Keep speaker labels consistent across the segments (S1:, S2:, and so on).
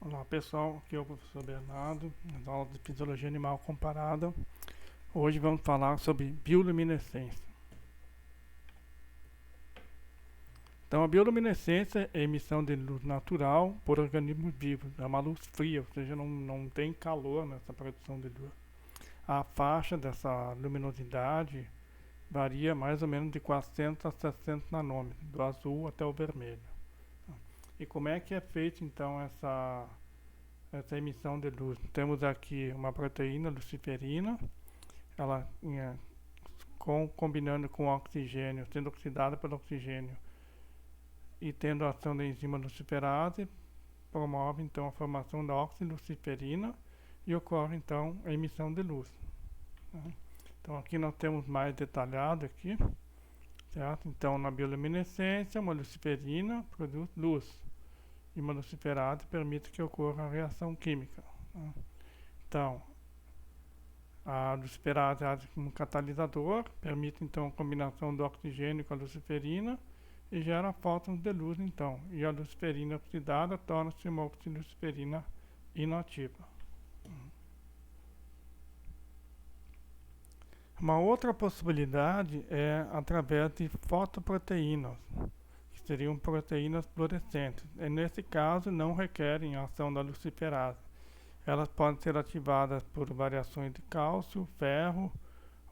S1: Olá pessoal, aqui é o professor Bernardo, nas aulas de Fisiologia Animal Comparada. Hoje vamos falar sobre bioluminescência. Então, a bioluminescência é a emissão de luz natural por organismos vivos. É uma luz fria, ou seja, não tem calor nessa produção de luz. A faixa dessa luminosidade varia mais ou menos de 400 a 700 nanômetros, do azul até o vermelho. E como é que é feita então essa emissão de luz? Temos aqui uma proteína luciferina, ela combinando com o oxigênio, sendo oxidada pelo oxigênio e tendo a ação da enzima luciferase, promove então a formação da oxiluciferina e ocorre então a emissão de luz. Né? Então aqui nós temos mais detalhado aqui, certo? Então na bioluminescência, uma luciferina produz luz e uma luciferase permite que ocorra a reação química. Né? Então a luciferase age como catalisador, permite então a combinação do oxigênio com a luciferina e gera fótons de luz então. E a luciferina oxidada torna-se uma oxiluciferina inativa. Uma outra possibilidade é através de fotoproteínas, que seriam proteínas fluorescentes. E nesse caso não requerem a ação da luciferase. Elas podem ser ativadas por variações de cálcio, ferro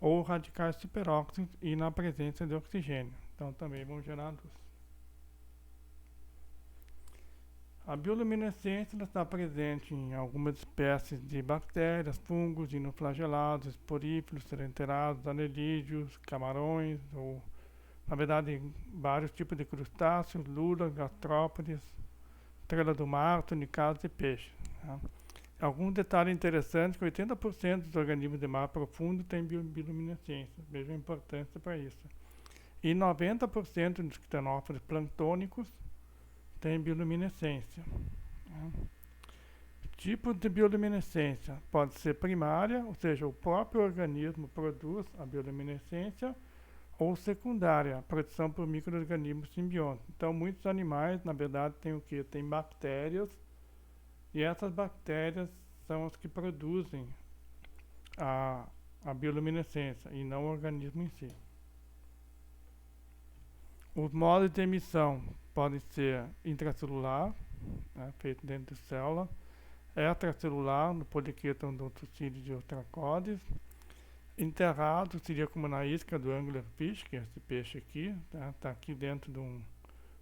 S1: ou radicais superóxidos e na presença de oxigênio. Então também vão gerar luz. A bioluminescência está presente em algumas espécies de bactérias, fungos, dinoflagelados, esporíferos, serenterados, anelídeos, camarões, ou na verdade vários tipos de crustáceos, lulas, gastrópodes, estrela do mar, tunicados e peixes. Tá? Algum detalhe interessante que 80% dos organismos de mar profundo têm bioluminescência. Veja a importância para isso. E 90% dos ctenófilos planctônicos têm bioluminescência. Tipos de bioluminescência. Pode ser primária, ou seja, o próprio organismo produz a bioluminescência, ou secundária, a produção por micro-organismos simbiontes. Então, muitos animais, na verdade, têm o quê? Tem bactérias. E essas bactérias são as que produzem a bioluminescência e não o organismo em si. Os modos de emissão podem ser intracelular, né, feito dentro de célula, extracelular, no poliqueto endotocílio de Ostracodes, enterrado, seria como na isca do anglerfish, que é esse peixe aqui, tá aqui dentro de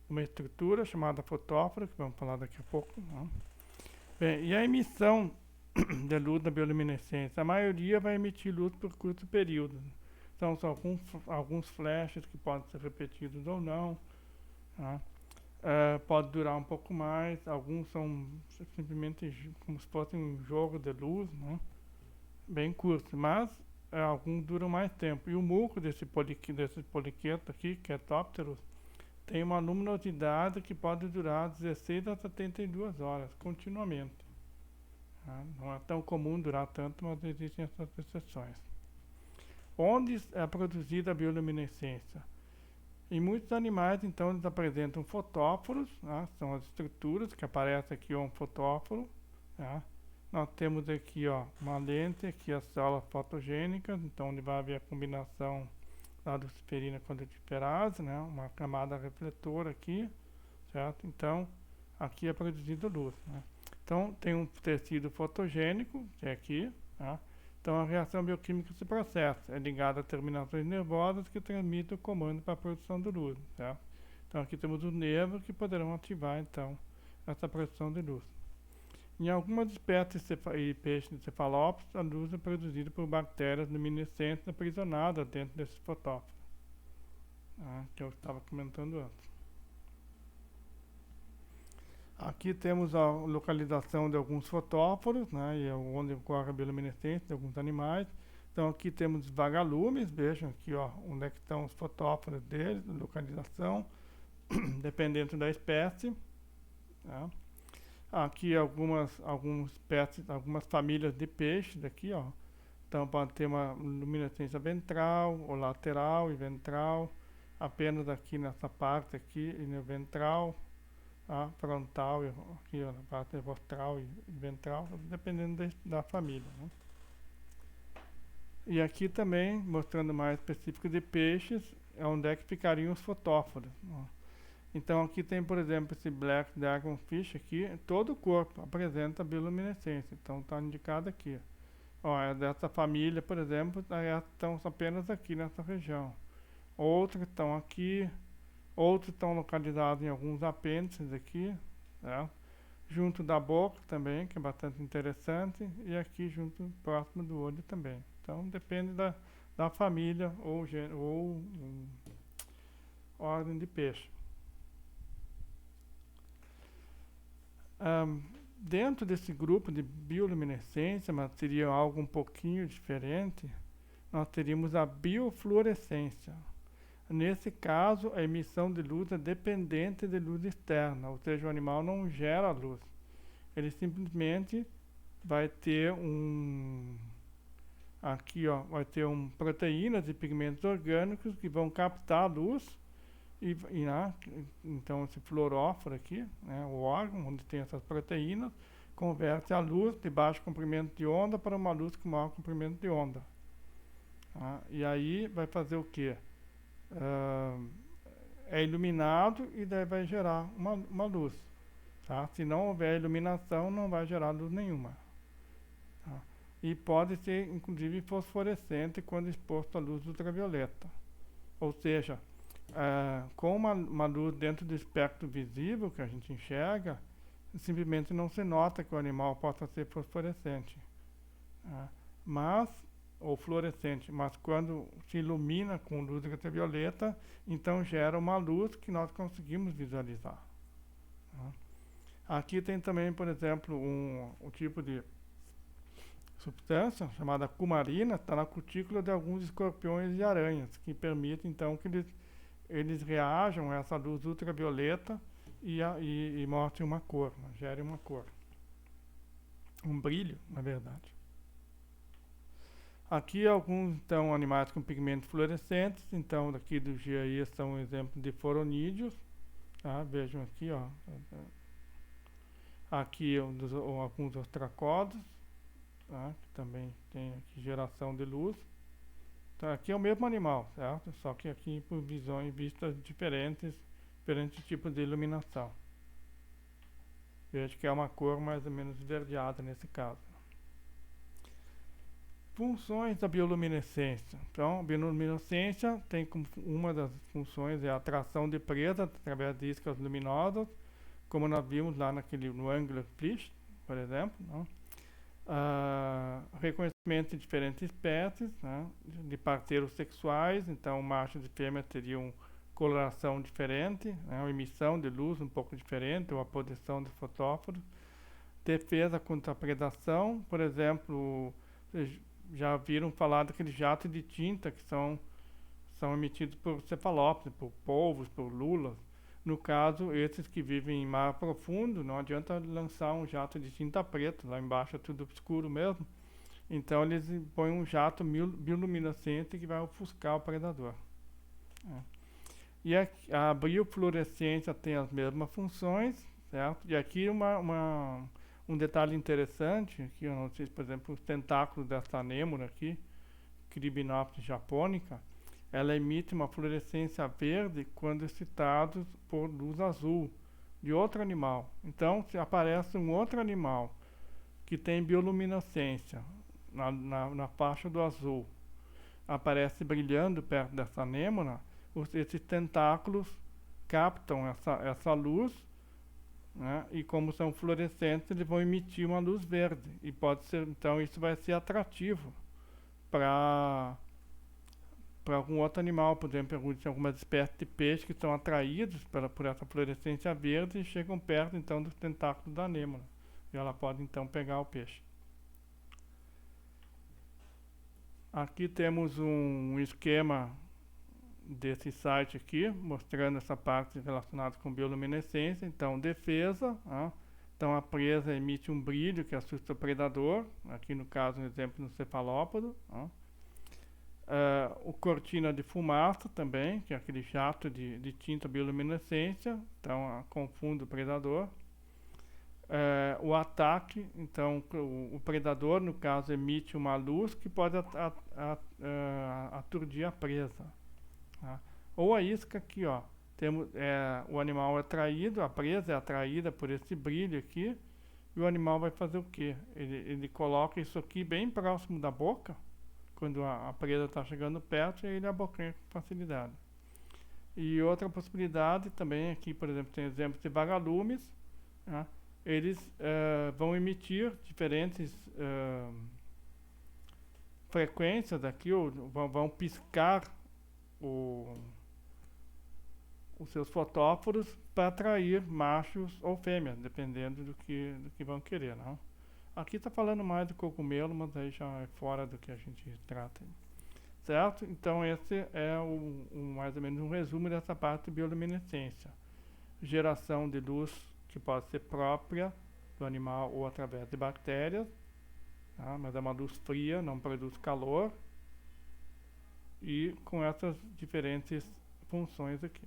S1: uma estrutura chamada fotófora, que vamos falar daqui a pouco. Né? Bem, e a emissão de luz da bioluminescência? A maioria vai emitir luz por curto período. Então, são alguns flashes que podem ser repetidos ou não. Tá? Pode durar um pouco mais. Alguns são simplesmente como se fosse um jogo de luz, né? Bem curto. Mas alguns duram mais tempo. E o muco desse poliqueto aqui, que é Topterus, tem uma luminosidade que pode durar 16 a 72 horas continuamente. Tá? Não é tão comum durar tanto, mas existem essas exceções. Onde é produzida a bioluminescência? Em muitos animais, então, eles apresentam fotóforos, né? São as estruturas que aparecem aqui, um fotóforo. Tá? Nós temos aqui uma lente, aqui as células fotogênicas, então onde vai haver a combinação da luciferina com a luciferase, né? Uma camada refletora aqui, certo? Então, aqui é produzida luz. Né? Então, tem um tecido fotogênico, que é aqui, tá? Então, a reação bioquímica se processa, é ligada a terminações nervosas que transmitem o comando para a produção de luz, certo? Então, aqui temos os nervos que poderão ativar, então, essa produção de luz. Em algumas espécies e peixes de cefalópodes, a luz é produzida por bactérias luminescentes aprisionadas dentro desse fotóforo, que eu estava comentando antes. Aqui temos a localização de alguns fotóforos, né, e onde ocorre a bioluminescência de alguns animais. Então aqui temos vagalumes, vejam aqui onde é que estão os fotóforos deles, localização, dependendo da espécie. Tá? Aqui algumas espécies, algumas famílias de peixes aqui, Então pode ter uma luminescência ventral, ou lateral e ventral, apenas aqui nessa parte aqui, e no ventral. a frontal, aqui ó, na parte rostral e ventral, dependendo da família, né? E aqui também, mostrando mais específico de peixes, é onde é que ficariam os fotóforos, ó. Então aqui tem, por exemplo, esse Black Dragonfish aqui, todo o corpo apresenta bioluminescência, então está indicado aqui. Ó, é dessa família, por exemplo, estão apenas aqui nessa região. Outros estão aqui, outros estão localizados em alguns apêndices aqui, né? Junto da boca também, que é bastante interessante, e aqui junto, próximo do olho também. Então depende da família ou ordem de peixe. Dentro desse grupo de bioluminescência, mas seria algo um pouquinho diferente, nós teríamos a biofluorescência. Nesse caso, a emissão de luz é dependente de luz externa, ou seja, o animal não gera luz. Ele simplesmente vai ter vai ter proteínas e pigmentos orgânicos que vão captar a luz então esse fluoróforo aqui, né, o órgão onde tem essas proteínas, converte a luz de baixo comprimento de onda para uma luz com maior comprimento de onda. Tá? E aí vai fazer o quê? É iluminado e daí vai gerar uma luz. Tá? Se não houver iluminação, não vai gerar luz nenhuma. Tá? E pode ser, inclusive, fosforescente quando exposto à luz ultravioleta. Ou seja, com uma luz dentro do espectro visível que a gente enxerga, simplesmente não se nota que o animal possa ser fosforescente. Ou fluorescente, mas quando se ilumina com luz ultravioleta, então gera uma luz que nós conseguimos visualizar. Aqui tem também, por exemplo, um tipo de substância chamada cumarina, está na cutícula de alguns escorpiões e aranhas, que permite então que eles reajam a essa luz ultravioleta e mostrem uma cor, né? Gerem uma cor. Um brilho, na verdade. Aqui alguns então animais com pigmentos fluorescentes, então daqui do GI são um exemplo de foronídeos, tá? Vejam aqui, ó. Aqui alguns ostracódeos, tá? Que também tem aqui geração de luz. Então aqui é o mesmo animal, certo? Só que aqui por vistas diferentes tipos de iluminação. Veja que é uma cor mais ou menos esverdeada nesse caso. Funções da bioluminescência. Então, a bioluminescência tem como uma das funções a atração de presa através de iscas luminosas, como nós vimos lá no anglerfish, por exemplo, né? Reconhecimento de diferentes espécies, né? De parceiros sexuais, então machos e fêmeas teriam coloração diferente, né? Uma emissão de luz um pouco diferente, ou a posição de fotóforos. Defesa contra a predação, por exemplo, já viram falar daqueles jatos de tinta que são emitidos por cefalópodes, por polvos, por lulas. No caso, esses que vivem em mar profundo, não adianta lançar um jato de tinta preta, lá embaixo é tudo escuro mesmo. Então eles põem um jato bioluminescente que vai ofuscar o predador. E a biofluorescência tem as mesmas funções, certo? E aqui um detalhe interessante, aqui eu não sei se, por exemplo, os tentáculos dessa anêmona aqui, Cribinopsis japonica, ela emite uma fluorescência verde quando excitados por luz azul de outro animal. Então, se aparece um outro animal que tem bioluminescência na faixa do azul, aparece brilhando perto dessa anêmona, esses tentáculos captam essa luz, né? E como são fluorescentes, eles vão emitir uma luz verde. E pode ser, então, isso vai ser atrativo para algum outro animal. Por exemplo, algumas espécies de peixe que são atraídos por essa fluorescência verde e chegam perto, então, dos tentáculos da anêmona. E ela pode, então, pegar o peixe. Aqui temos um esquema desse site aqui, mostrando essa parte relacionada com bioluminescência. Então, defesa, então a presa emite um brilho que assusta o predador, aqui no caso um exemplo no cefalópodo. O cortina de fumaça também, que é aquele jato de tinta bioluminescência, então confunde o predador. O ataque, então o predador, no caso, emite uma luz que pode aturdir a presa. Tá? Ou a isca aqui, ó, o animal é atraído, a presa é atraída por esse brilho aqui, e o animal vai fazer o quê? Ele coloca isso aqui bem próximo da boca, quando a presa está chegando perto, e ele abocanha com facilidade. E outra possibilidade também aqui, por exemplo, tem exemplos de vagalumes, né? Eles vão emitir diferentes frequências aqui, ou vão piscar os seus fotóforos para atrair machos ou fêmeas, dependendo do que vão querer, não? Aqui está falando mais do cogumelo, mas aí já é fora do que a gente trata. Certo? Então esse é mais ou menos um resumo dessa parte de bioluminescência. Geração de luz que pode ser própria do animal ou através de bactérias, tá? Mas é uma luz fria, não produz calor, e com essas diferentes funções aqui.